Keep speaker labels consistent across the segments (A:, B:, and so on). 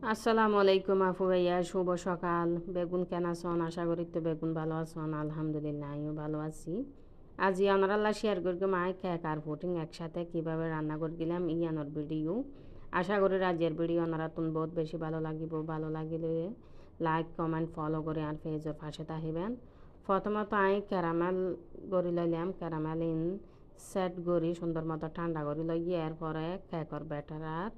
A: আসসালামু আলাইকুম আপু ভাইয়া, শুভ সকাল। বেগুন কেন আছেন? আশা করি তো বেগুন ভালো আছেন। আলহামদুলিল্লাহ আমিও ভালো আছি। আজি অনারাল্লাহ শেয়ার করি মাই কেক আর পুডিং একসাথে কিভাবে রান্না করে দিলাম ইয়ানোর ভিডিও। আশা করি রাজ্যের ভিডিও ওনারা তুমি বহুত বেশি ভালো লাগিব। ভালো লাগিলে লাইক কমেন্ট ফলো করে আর পেজের পাশে থাকিবেন। প্রথমত আমি ক্যারামেল গড়ি লইলাম। ক্যারামেল ইন সেট গড়ি সুন্দর মতো ঠান্ডা করে লই, এরপরে কেকর ব্যাটার আর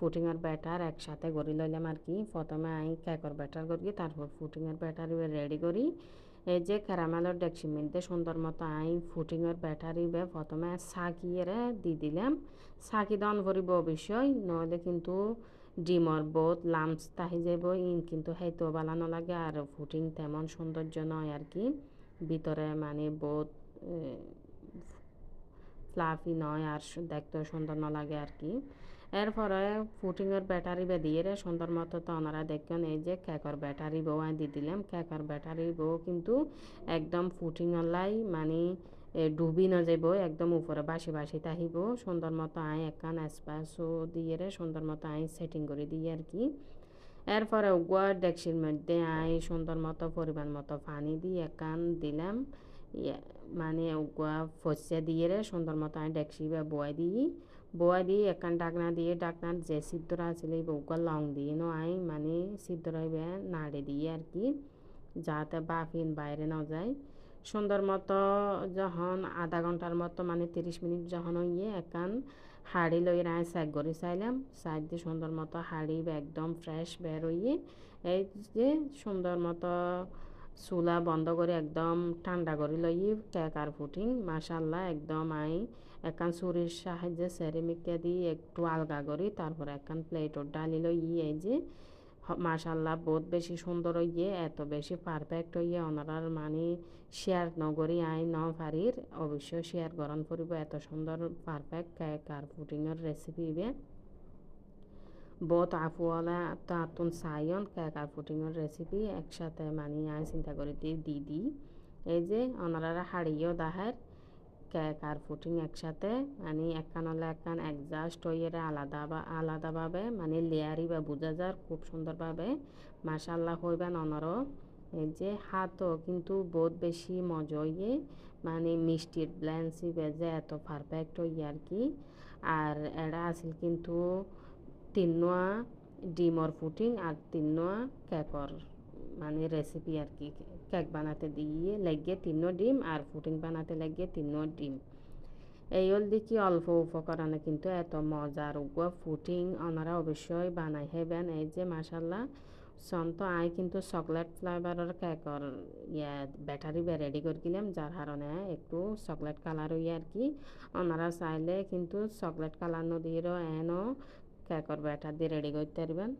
A: ফুটিংয়ের ব্যাটার একসাথে গড়ি লইলাম আর কি। প্রথমে আমি কেকর ব্যাটার করি, তারপর ফুটিংয়ের ব্যাটার রেডি করি। এই যে ক্যারামেলের ডেকচির মধ্যে সুন্দর মতো আমি ফুটিংয়ের ব্যাটারি প্রথমে সাকিয়ে দি দিলাম। সাকি দন করিব অবশ্যই, নইলে কিন্তু ডিমর বহুত লামস তাহি যাব, ইন কিন্তু হেতো বালানো লাগে আর ফুটিং তেমন সৌন্দর্য নয় আর কি। ভিতরে মানে বহুত ফ্লাফি নয় আর দেখতেও সুন্দর না লাগে আর কি। এরপরে ফুটিংয়ের ব্যাটারি দিয়ে সুন্দর মতো তো ওনারা দেখেন এই যে কেকর ব্যাটারি বউ দিয়ে দিলাম। কেকর ব্যাটারি বউ কিন্তু একদম ফুটিং লাই মানে ডুবি না যাব, একদম উপরে বাসি বাসি তাহিব। সুন্দর মতো আই একান এসপ্রেসো দিয়ে সুন্দর মতো আই সেটিং করে দিই আর কি। এরপরে উগুয়া ডেকচির মধ্যে আই সুন্দর মতো পরিমাণ মতো পানি দিয়ে একান দিলাম। মানে উগুয়া ফসে দিয়ে সুন্দর মতো আমি ডেকচি বা বয়া দিয়ে একান ডাকনা দিয়ে ডাকনার যে সিদ্ধরা আছিল উগুয়া লং দিয়ে নো আই মানে সিদ্ধরা নাড়ে দিয়ে আর কি, যাতে বাফিন বাইরে না যায়। সুন্দর মতো যখন আধা ঘন্টার মতো মানে 30 মিনিট যখন হইয়ে একান হাঁড়ি লই রায় স্যাক করে চাইলাম। সাইড দিয়ে সুন্দর মতো হাঁড়ি একদম ফ্রেশ বের হইয়ে এই যে সুন্দর মতো চুলা বন্ধ করে একদম ঠান্ডা করে লই কেক আর ফুটিং মাশাল্লাহ একদম আই একান ছুরির সাহায্যে সেরেমিকা দিয়ে একটু আলগা করি, তারপর একান প্লেটও ডালি লই। এই যে মাশাল্লাহ বহুত বেশি সুন্দর হইয়ে, এত বেশি পারফেক্ট হইয়ে ওনারার মানে শেয়ার নগরী আই ন পারির অবশ্যই শেয়ার গরম করিব। এত সুন্দর পারফেক্ট কেক আর পুডিংয়ের রেসিপি ইবে বহুত আফুওয়ালা তাতুন সাইন কেক আর পুডিংয়ের রেসিপি একসাথে মানে আই চিন্তা করে দিই। এই যে ওনারা হাড়িও দাহের কেক আর পুডিং একসাথে মানে একখান হলে একখান অ্যাডজাস্ট হইয়ে আলাদাভাবে মানে লেয়ারি বা বোঝা যার খুব সুন্দরভাবে মাশাল্লাহ হইবেন অনরও। এই যে হাতও কিন্তু বহুত বেশি মজা হইয়ে মানে মিষ্টির ব্ল্যান্সি বেজে এত পারফেক্ট হইয়ে আর কি। আর এরা আছিল কিন্তু 3 নোয়া ডিমর পুডিং আর 3 নোয়া কেকর মানে রেসিপি আর কি। কেক বানাতে দিয়ে লাগিয়ে 3 ডিম আর পুডিং বানাতে লাগিয়ে 3 ডিম। এই হল দেখি অল্প উপকরণে কিন্তু এত মজার উগুয়া পুডিং ওনারা অবশ্যই বানাই হেবেন। এই যে মাশাল্লাহ সন্ত আই কিন্তু চকলেট ফ্লেভারের কেকর ব্যাটারি রেডি করে দিলাম, যার কারণে একটু চকলেট কালার হই আর কি। ওনারা চাইলে কিন্তু চকলেট কালার নদীরও এনও কেকর ব্যাটার দিয়ে রেডি করতে পারবেন।